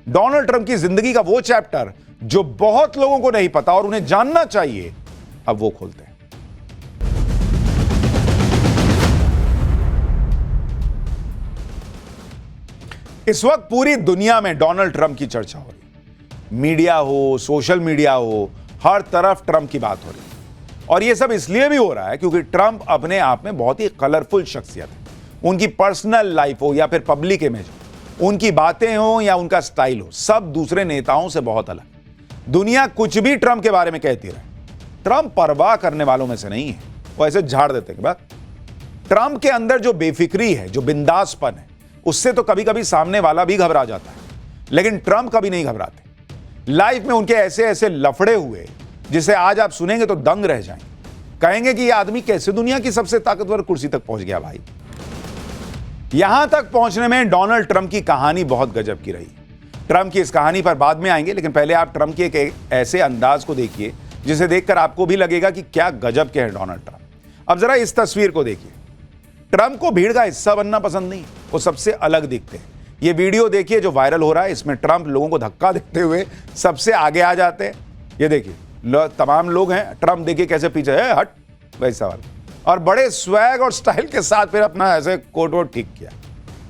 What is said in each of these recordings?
Donald Trump की जिंदगी का वो चैप्टर जो बहुत लोगों को नहीं पता और उन्हें जानना चाहिए, अब वो खोलते हैं। इस वक्त पूरी दुनिया में डोनाल्ड ट्रंप की चर्चा हो रही, मीडिया हो, सोशल मीडिया हो, हर तरफ ट्रंप की बात हो रही। और यह सब इसलिए भी हो रहा है क्योंकि ट्रंप अपने आप में बहुत ही कलरफुल शख्सियत है। उनकी पर्सनल लाइफ हो या फिर पब्लिक इमेज हो, उनकी बातें हो या उनका स्टाइल हो, सब दूसरे नेताओं से बहुत अलग। दुनिया कुछ भी ट्रंप के बारे में कहती रहे, ट्रंप परवाह करने वालों में से नहीं है। वो ऐसे झाड़ देते हैं। ट्रंप के अंदर जो बेफिक्री है, जो बिंदासपन है, उससे तो कभी कभी सामने वाला भी घबरा जाता है, लेकिन ट्रंप कभी नहीं घबराते। लाइफ में उनके ऐसे ऐसे लफड़े हुए जिसे आज आप सुनेंगे तो दंग रह जाएंगे। कहेंगे कि यह आदमी कैसे दुनिया की सबसे ताकतवर कुर्सी तक पहुंच गया भाई। यहां तक पहुंचने में डोनाल्ड ट्रंप की कहानी बहुत गजब की रही। ट्रंप की इस कहानी पर बाद में आएंगे, लेकिन पहले आप ट्रंप के एक ऐसे अंदाज को देखिए जिसे देखकर आपको भी लगेगा कि क्या गजब के हैं डोनाल्ड ट्रंप। अब जरा इस तस्वीर को देखिए। ट्रंप को भीड़ का हिस्सा बनना पसंद नहीं, वो सबसे अलग दिखते हैं। ये वीडियो देखिए जो वायरल हो रहा है, इसमें ट्रंप लोगों को धक्का देते हुए सबसे आगे आ जाते हैं। ये देखिए तमाम लोग हैं, ट्रंप देखिए कैसे पीछे है, हट वैसा वाला, और बड़े स्वैग और स्टाइल के साथ फिर अपना ऐसे कोट वोट ठीक किया।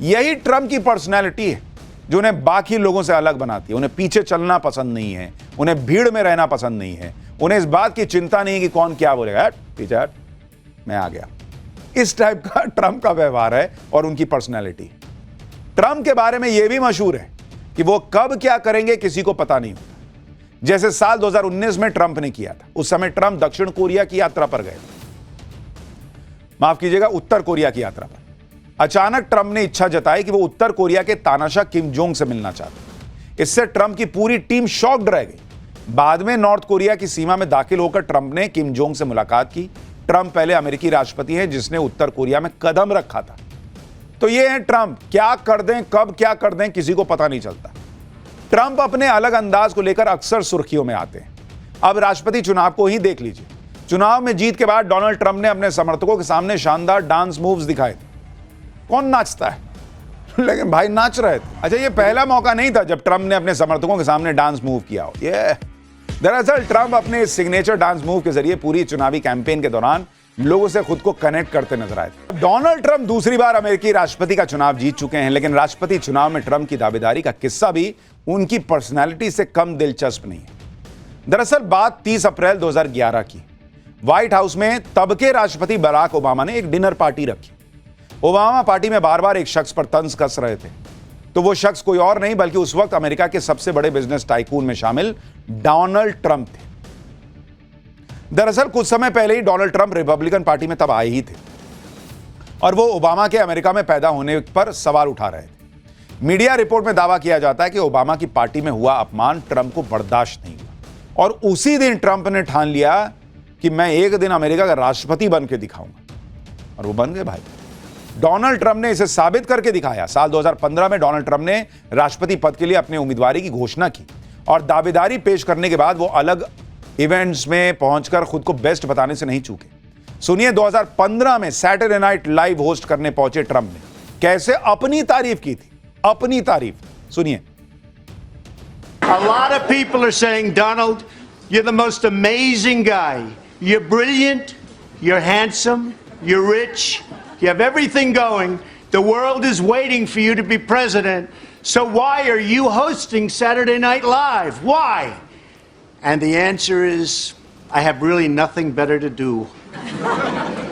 यही ट्रंप की पर्सनैलिटी है जो उन्हें बाकी लोगों से अलग बनाती है। उन्हें पीछे चलना पसंद नहीं है, उन्हें भीड़ में रहना पसंद नहीं है, उन्हें इस बात की चिंता नहीं है कि कौन क्या बोलेगा, हट पीछे हट, मैं आ गया। इस टाइप का ट्रंप का व्यवहार है और उनकी पर्सनैलिटी। ट्रंप के बारे में यह भी मशहूर है कि वो कब क्या करेंगे किसी को पता नहीं होता। जैसे साल 2019 में ट्रंप ने किया था। उस समय ट्रंप दक्षिण कोरिया की यात्रा पर गए, माफ कीजिएगा उत्तर कोरिया की यात्रा पर। अचानक ट्रंप ने इच्छा जताई कि वो उत्तर कोरिया के तानाशाह किम जोंग से मिलना चाहते। इससे ट्रंप की पूरी टीम शॉक्ड रह गई। बाद में नॉर्थ कोरिया की सीमा में दाखिल होकर ट्रंप ने किम जोंग से मुलाकात की। ट्रंप पहले अमेरिकी राष्ट्रपति हैं जिसने उत्तर कोरिया में कदम रखा था। तो ये है ट्रंप, क्या कर दें, कब क्या कर दें किसी को पता नहीं चलता। ट्रंप अपने अलग अंदाज को लेकर अक्सर सुर्खियों में आते हैं। अब राष्ट्रपति चुनाव को ही देख लीजिए। चुनाव में जीत के बाद डोनाल्ड ट्रंप ने अपने समर्थकों के सामने शानदार डांस मूव्स दिखाए थे। कौन नाचता है लेकिन भाई नाच रहे थे। अच्छा, ये पहला मौका नहीं था जब ट्रंप ने अपने समर्थकों के सामने डांस मूव किया हो। ये दरअसल ट्रंप अपने इस सिग्नेचर डांस मूव के जरिए पूरी चुनावी कैंपेन के दौरान लोगों से खुद को कनेक्ट करते नजर आए थे। डोनाल्ड ट्रंप दूसरी बार अमेरिकी राष्ट्रपति का चुनाव जीत चुके हैं, लेकिन राष्ट्रपति चुनाव में ट्रंप की दावेदारी का किस्सा भी उनकी पर्सनैलिटी से कम दिलचस्प नहीं है। दरअसल बात 30 अप्रैल 2011 की। व्हाइट हाउस में तब के राष्ट्रपति बराक ओबामा ने एक डिनर पार्टी रखी। ओबामा पार्टी में बार बार एक शख्स पर तंज कस रहे थे। तो वो शख्स कोई और नहीं बल्कि उस वक्त अमेरिका के सबसे बड़े बिजनेस टाइकून में शामिल डोनाल्ड ट्रंप थे। दरअसल कुछ समय पहले ही डोनाल्ड ट्रंप रिपब्लिकन पार्टी में तब आए ही थे और वो ओबामा के अमेरिका में पैदा होने पर सवाल उठा रहे थे। मीडिया रिपोर्ट में दावा किया जाता है कि ओबामा की पार्टी में हुआ अपमान ट्रंप को बर्दाश्त नहीं हुआ और उसी दिन ट्रंप ने ठान लिया कि मैं एक दिन अमेरिका का राष्ट्रपति बन के दिखाऊंगा, और वो बन गए भाई। डोनाल्ड ट्रंप ने इसे साबित करके दिखाया। साल 2015 में डोनाल्ड ट्रंप ने राष्ट्रपति पद के लिए अपनी उम्मीदवारी की घोषणा की और दावेदारी पेश करने के बाद वो अलग इवेंट्स में पहुंचकर खुद को बेस्ट बताने से नहीं चूके। सुनिए 2015 में सैटरडे नाइट लाइव होस्ट करने पहुंचे ट्रंप ने कैसे अपनी तारीफ की थी। अपनी तारीफ सुनिए। A lot of people are saying, Donald, you're the most amazing guy. You're brilliant, you're handsome, you're rich, you have everything going. The world is waiting for you to be president. So why are you hosting Saturday Night Live? Why? And the answer is, I have really nothing better to do.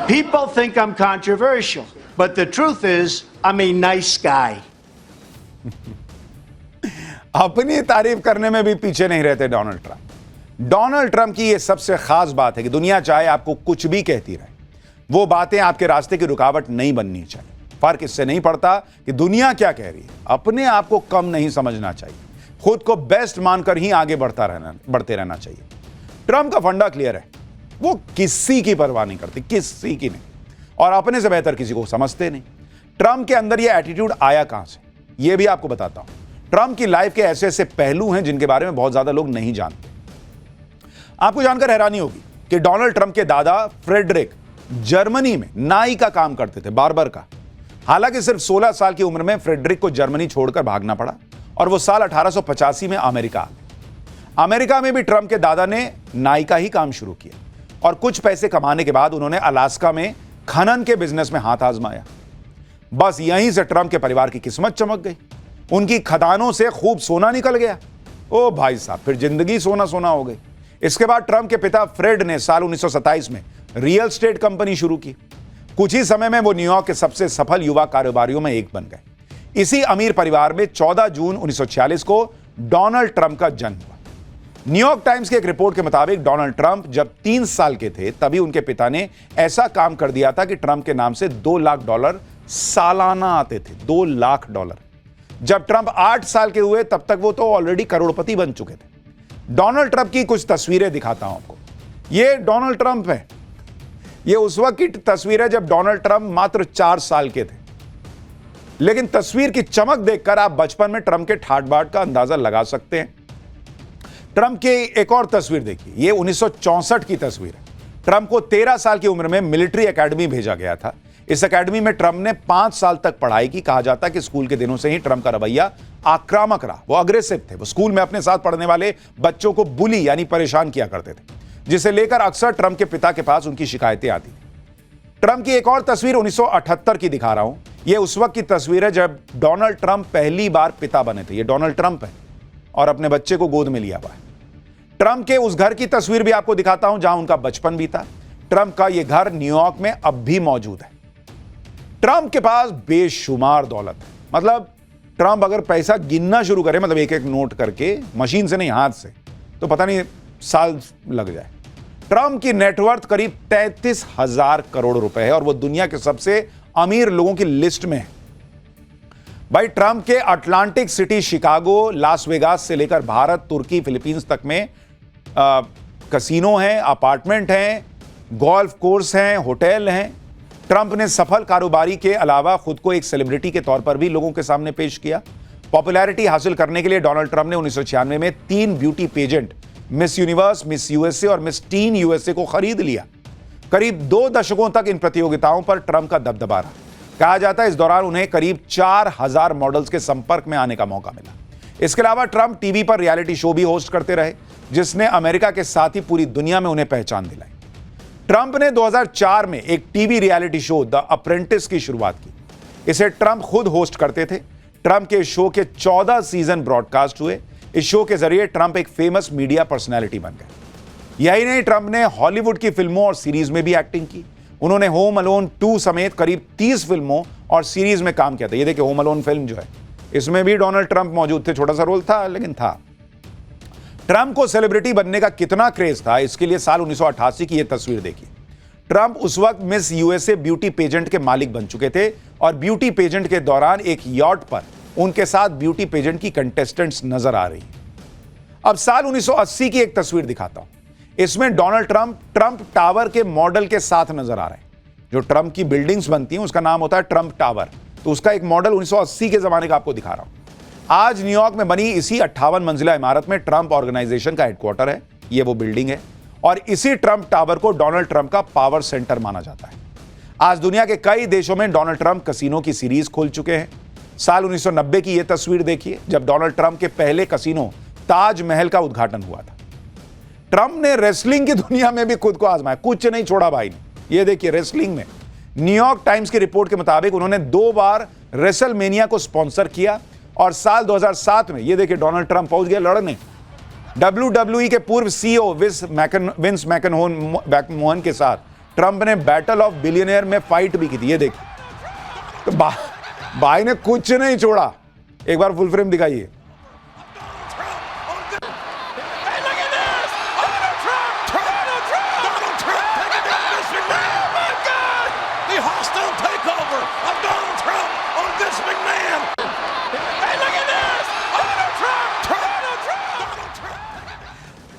People think I'm controversial, but the truth is, I'm a nice guy. अपनी तारीफ करने में भी पीछे नहीं रहते Donald Trump. Donald Trump की यह सबसे खास बात है कि दुनिया चाहे आपको कुछ भी कहती रहे, वो बातें आपके रास्ते की रुकावट नहीं बननी चाहिए। फर्क इससे नहीं पड़ता कि दुनिया क्या कह रही है, अपने आप को कम नहीं समझना चाहिए, खुद को बेस्ट मानकर ही आगे बढ़ते रहना चाहिए। ट्रंप का फंडा क्लियर है, वो किसी की परवाह नहीं करते, किसी की नहीं, और अपने से बेहतर किसी को समझते नहीं। ट्रंप के अंदर ये एटीट्यूड आया कहां से, ये भी आपको बताता हूं। ट्रंप की लाइफ के ऐसे ऐसे पहलू हैं जिनके बारे में बहुत ज्यादा लोग नहीं जानते। आपको जानकर हैरानी होगी कि डोनाल्ड ट्रंप के दादा फ्रेडरिक जर्मनी में नाई का काम करते थे, बार्बर का। हालांकि सिर्फ 16 साल की उम्र में फ्रेडरिक को जर्मनी छोड़कर भागना पड़ा और वो साल 1885 में अमेरिका। अमेरिका में भी ट्रंप के दादा ने नाई का ही काम शुरू किया और कुछ पैसे कमाने के बाद उन्होंने अलास्का में खनन के बिजनेस में हाथ आजमाया। बस यहीं से ट्रंप के परिवार की किस्मत चमक गई। उनकी खदानों से खूब सोना निकल गया। ओ भाई साहब, फिर जिंदगी सोना सोना हो गई। इसके बाद ट्रंप के पिता फ्रेड ने साल 1927 में रियल एस्टेट कंपनी शुरू की। कुछ ही समय में वो न्यूयॉर्क के सबसे सफल युवा कारोबारियों में एक बन गए। इसी अमीर परिवार में 14 जून 1946 को डोनाल्ड ट्रंप का जन्म हुआ। न्यूयॉर्क टाइम्स की एक रिपोर्ट के मुताबिक डोनाल्ड ट्रंप जब 3 साल के थे तभी उनके पिता ने ऐसा काम कर दिया था कि ट्रंप के नाम से $2 लाख सालाना आते थे। $2 लाख। जब ट्रंप 8 साल के हुए तब तक वो तो ऑलरेडी करोड़पति बन चुके थे। डोनाल्ड ट्रंप की कुछ तस्वीरें दिखाता हूं आपको। ये डोनाल्ड ट्रंप है। ये उस वक्त की तस्वीर है जब डोनाल्ड ट्रंप मात्र 4 साल के थे। लेकिन तस्वीर की चमक देखकर आप बचपन में ट्रंप के ठाट बाट का अंदाजा लगा सकते हैं। ट्रंप की एक और तस्वीर देखिए। ये 1964 की तस्वीर है। ट्रंप को 13 साल की उम्र में मिलिट्री एकेडमी भेजा गया था। इस एकेडमी में ट्रंप ने 5 साल तक पढ़ाई की। कहा जाता है कि स्कूल के दिनों से ही ट्रंप का रवैया आक्रामक रहा। वो अग्रेसिव थे। वो स्कूल में अपने साथ पढ़ने वाले बच्चों को बुली यानी परेशान किया करते थे, जिसे लेकर अक्सर ट्रंप के पिता के पास उनकी शिकायतें आती थी। ट्रंप की एक और तस्वीर 1978 की दिखा रहा हूं। यह उस वक्त की तस्वीर है जब डोनाल्ड ट्रंप पहली बार पिता बने थे। ये डोनाल्ड ट्रंप है और अपने बच्चे को गोद में लिया हुआ है। ट्रंप के उस घर की तस्वीर भी आपको दिखाता हूं जहां उनका बचपन बीता। ट्रंप का यह घर न्यूयॉर्क में अब भी मौजूद है। ट्रंप के पास बेशुमार दौलत है। मतलब ट्रंप अगर पैसा गिनना शुरू करे, मतलब एक एक नोट करके, मशीन से नहीं हाथ से, तो पता नहीं साल लग जाए। ट्रंप की नेटवर्थ करीब 33,000 करोड़ रुपए है और वो दुनिया के सबसे अमीर लोगों की लिस्ट में है। भाई ट्रंप के Atlantic city, Chicago, Las Vegas से लेकर भारत, तुर्की, फिलीपींस तक में कसिनो हैं, अपार्टमेंट हैं, गोल्फ कोर्स हैं, होटल हैं। ट्रंप ने सफल कारोबारी के अलावा खुद को एक सेलिब्रिटी के तौर पर भी लोगों के सामने पेश किया। पॉपुलैरिटी हासिल करने के लिए डोनाल्ड ट्रंप ने 1996 में 3 beauty pageant, Miss Universe, Miss USA और मिस टीन यूएसए को खरीद लिया। करीब 2 दशकों तक इन प्रतियोगिताओं पर ट्रंप का दबदबा रहा। कहा जाता है इस दौरान उन्हें करीब 4000 मॉडल्स के संपर्क में आने का मौका मिला। इसके अलावा ट्रंप टीवी पर रियलिटी शो भी होस्ट करते रहे, जिसने अमेरिका के साथ ही पूरी दुनिया में उन्हें पहचान दिलाई। ट्रंप ने 2004 में एक TV reality show the apprentice की शुरुआत की। इसे ट्रंप खुद होस्ट करते थे। ट्रंप के शो के 14 सीजन ब्रॉडकास्ट हुए। इस शो के जरिए ट्रंप एक फेमस मीडिया पर्सनैलिटी बन गए। यही नहीं, ट्रंप ने हॉलीवुड की फिल्मों और सीरीज में भी एक्टिंग की। उन्होंने होम अलोन 2 समेत करीब 30 फिल्मों और सीरीज में काम किया था। ये देखिए होम अलोन फिल्म जो है, इसमें भी डोनाल्ड ट्रंप मौजूद थे। छोटा सा रोल था लेकिन था। ट्रंप को सेलिब्रिटी बनने का कितना क्रेज था, इसके लिए साल 1988 की यह तस्वीर देखिए। ट्रंप उस वक्त मिस यूएसए ब्यूटी पेजेंट के मालिक बन चुके थे और ब्यूटी पेजेंट के दौरान एक यॉट पर उनके साथ ब्यूटी पेजेंट की कंटेस्टेंट्स नजर आ रही। अब साल 1980 की एक तस्वीर दिखाता हूं। इसमें डोनाल्ड ट्रंप टावर के मॉडल के साथ नजर आ रहे हैं। जो ट्रंप की बिल्डिंग्स बनती हैं उसका नाम होता है ट्रंप टावर, तो उसका एक मॉडल 1980 के जमाने का आपको दिखा रहा हूं। आज न्यूयॉर्क में बनी इसी 58 मंजिला इमारत में ट्रंप ऑर्गेनाइजेशन का हेडक्वार्टर है। ये वो बिल्डिंग है और इसी ट्रंप टावर को डोनाल्ड ट्रंप का पावर सेंटर माना जाता है। आज दुनिया के कई देशों में डोनाल्ड ट्रंप कसिनो की सीरीज खोल चुके हैं। साल 1990 की यह तस्वीर देखिए जब डोनाल्ड ट्रंप के पहले कसिनो ताज महल का उद्घाटन हुआ था। ट्रंप ने रेसलिंग की दुनिया में भी खुद को आजमाया, कुछ नहीं छोड़ा भाई ने। यह देखिए रेसलिंग में न्यूयॉर्क टाइम्स की रिपोर्ट के मुताबिक उन्होंने 2 बार रेसलमेनिया को स्पॉन्सर किया और साल 2007 में यह देखिए डोनाल्ड ट्रंप पहुंच गया लड़ने। WWE के पूर्व CEO विंस मैकमोहन के साथ ट्रंप ने बैटल ऑफ बिलियनियर में फाइट भी की थी। ये देखिए तो भाई ने कुछ नहीं छोड़ा। एक बार फुल फ्रेम दिखाइए।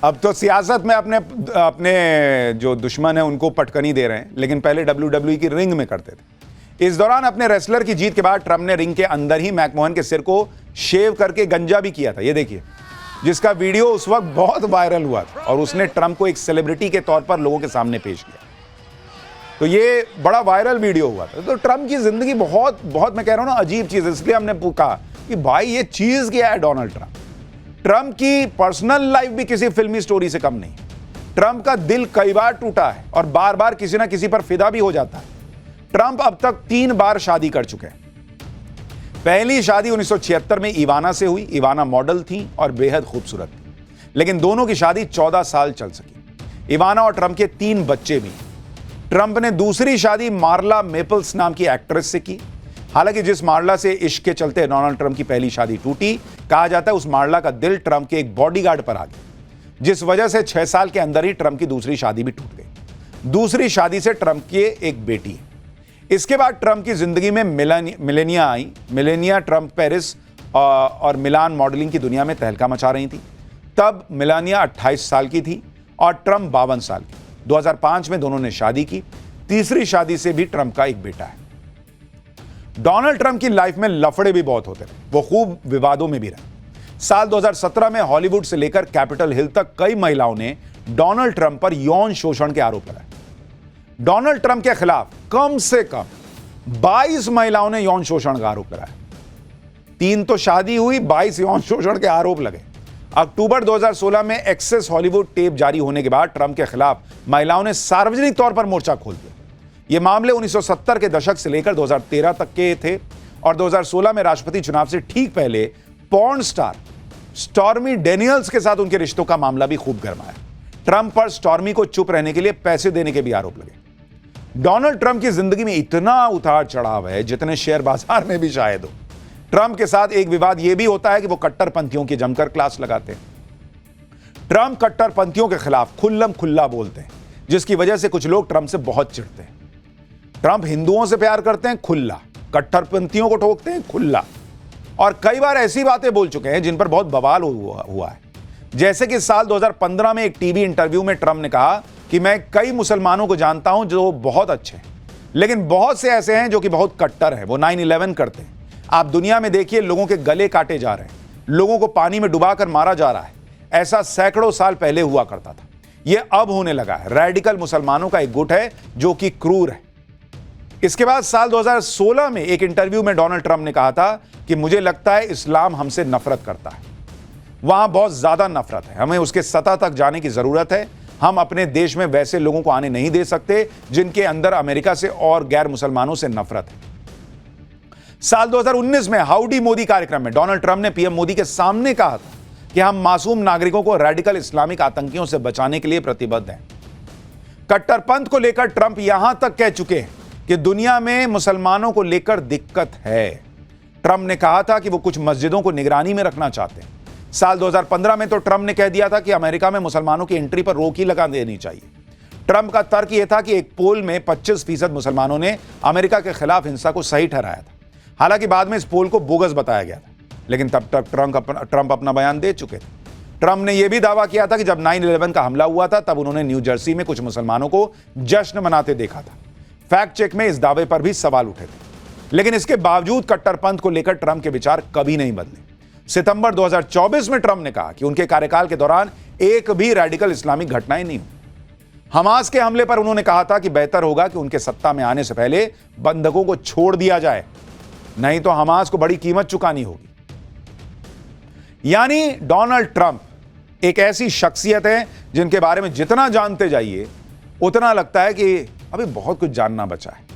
अब तो सियासत में अपने जो दुश्मन है उनको पटकनी दे रहे हैं, लेकिन पहले WWE की रिंग में करते थे। इस दौरान अपने रेसलर की जीत के बाद ट्रंप ने रिंग के अंदर ही मैकमोहन के सिर को शेव करके गंजा भी किया था। ये देखिए, जिसका वीडियो उस वक्त बहुत वायरल हुआ था और उसने ट्रंप को एक सेलिब्रिटी के तौर पर लोगों के सामने पेश किया। तो ये बड़ा वायरल वीडियो हुआ था। तो ट्रंप की जिंदगी बहुत मैं कह रहा हूं ना, अजीब चीज है। इसलिए हमने कहा कि भाई ये चीज क्या है डोनाल्ड ट्रंप। ट्रंप की पर्सनल लाइफ भी किसी फिल्मी स्टोरी से कम नहीं। ट्रंप का दिल कई बार टूटा है और बार बार किसी ना किसी पर फिदा भी हो जाता है। ट्रंप अब तक 3 बार शादी कर चुके हैं। पहली शादी 1976 में इवाना से हुई। इवाना मॉडल थी और बेहद खूबसूरत थी, लेकिन दोनों की शादी 14 साल चल सकी। इवाना और ट्रंप के 3 बच्चे भी। ट्रंप ने दूसरी शादी मार्ला मेपल्स नाम की एक्ट्रेस से की। हालांकि जिस मार्ला से इश्क के चलते डोनाल्ड ट्रंप की पहली शादी टूटी, कहा जाता है उस मार्ला का दिल ट्रंप के एक बॉडीगार्ड पर आ गया, जिस वजह से 6 साल के अंदर ही ट्रंप की दूसरी शादी भी टूट गई। दूसरी शादी से ट्रंप की एक बेटी है। इसके बाद ट्रंप की जिंदगी में मिलेनिया आई। मिलेनिया ट्रंप पेरिस और मिलान मॉडलिंग की दुनिया में तहलका मचा रही थी। तब मिलानिया 28 साल की थी और ट्रंप 52 साल की। 2005 में दोनों ने शादी की। तीसरी शादी से भी ट्रंप का एक बेटा है। डोनाल्ड ट्रंप की लाइफ में लफड़े भी बहुत होते रहे। वो खूब विवादों में भी रहे। साल 2017 में हॉलीवुड से लेकर कैपिटल हिल तक कई महिलाओं ने डोनाल्ड ट्रंप पर यौन शोषण के आरोप लगाए। डोनाल्ड ट्रंप के खिलाफ कम से कम 22 महिलाओं ने यौन शोषण का आरोप लगाया। 3 तो शादी हुई, 22 यौन शोषण के आरोप लगे। अक्टूबर 2016 में एक्सेस हॉलीवुड टेप जारी होने के बाद ट्रंप के खिलाफ महिलाओं ने सार्वजनिक तौर पर मोर्चा खोल दिया। ये मामले 1970 के दशक से लेकर 2013 तक के थे और 2016 में राष्ट्रपति चुनाव से ठीक पहले पॉर्न स्टार स्टॉर्मी डेनियल्स के साथ उनके रिश्तों का मामला भी खूब गरमाया। ट्रंप पर स्टॉर्मी को चुप रहने के लिए पैसे देने के भी आरोप लगे। डोनाल्ड ट्रंप की जिंदगी में इतना उतार चढ़ाव है जितने शेयर बाजार में भी शायद हो। ट्रंप के साथ एक विवाद यह भी होता है कि वो कट्टरपंथियों की जमकर क्लास लगाते हैं। ट्रंप कट्टरपंथियों के खिलाफ खुल्लम खुल्ला बोलते हैं, जिसकी वजह से कुछ लोग ट्रंप से बहुत चिढ़ते हैं। ट्रंप हिंदुओं से प्यार करते हैं, खुल्ला। कट्टरपंथियों को ठोकते हैं, खुल्ला। और कई बार ऐसी बातें बोल चुके हैं जिन पर बहुत बवाल हुआ है। जैसे कि साल 2015 में एक टीवी इंटरव्यू में ट्रंप ने कहा कि मैं कई मुसलमानों को जानता हूं जो बहुत अच्छे हैं, लेकिन बहुत से ऐसे हैं जो कि बहुत कट्टर हैं। वो 9/11 करते हैं। आप दुनिया में देखिए, लोगों के गले काटे जा रहे हैं, लोगों को पानी में डुबाकर मारा जा रहा है। ऐसा सैकड़ों साल पहले हुआ करता था। यह अब होने लगा है। रैडिकल मुसलमानों का एक गुट है जो कि क्रूर है। इसके बाद साल 2016 में एक इंटरव्यू में डोनाल्ड ट्रंप ने कहा था कि मुझे लगता है इस्लाम हमसे नफरत करता है। वहां बहुत ज्यादा नफरत है। हमें उसके सतह तक जाने की जरूरत है। हम अपने देश में वैसे लोगों को आने नहीं दे सकते जिनके अंदर अमेरिका से और गैर मुसलमानों से नफरत है। साल 2019 में हाउडी मोदी कार्यक्रम में डोनाल्ड ट्रंप ने पीएम मोदी के सामने कहा था कि हम मासूम नागरिकों को रेडिकल इस्लामिक आतंकियों से बचाने के लिए प्रतिबद्ध हैं। कट्टरपंथ को लेकर ट्रंप यहां तक कह चुके हैं कि दुनिया में मुसलमानों को लेकर दिक्कत है। ट्रंप ने कहा था कि वो कुछ मस्जिदों को निगरानी में रखना चाहते हैं। साल 2015 में तो ट्रंप ने कह दिया था कि अमेरिका में मुसलमानों की एंट्री पर रोक ही लगा देनी चाहिए। ट्रंप का तर्क यह था कि एक पोल में 25% मुसलमानों ने अमेरिका के खिलाफ हिंसा को सही ठहराया था। हालांकि बाद में इस पोल को बोगस बताया गया था, लेकिन तब तक ट्रंप अपना बयान दे चुके थे। ट्रंप ने यह भी दावा किया था कि जब 9/11 का हमला हुआ था तब उन्होंने न्यू जर्सी में कुछ मुसलमानों को जश्न मनाते देखा था। फैक्ट चेक में इस दावे पर भी सवाल उठे थे, लेकिन इसके बावजूद कट्टरपंथ को लेकर ट्रंप के विचार कभी नहीं बदले। सितंबर 2024 में ट्रंप ने कहा कि उनके कार्यकाल के दौरान एक भी रेडिकल इस्लामिक घटनाएं नहीं हुई। हमास के हमले पर उन्होंने कहा था कि बेहतर होगा कि उनके सत्ता में आने से पहले बंधकों को छोड़ दिया जाए, नहीं तो हमास को बड़ी कीमत चुकानी होगी। यानी डोनाल्ड ट्रंप एक ऐसी शख्सियत है जिनके बारे में जितना जानते जाइए उतना लगता है कि अभी बहुत कुछ जानना बचा है।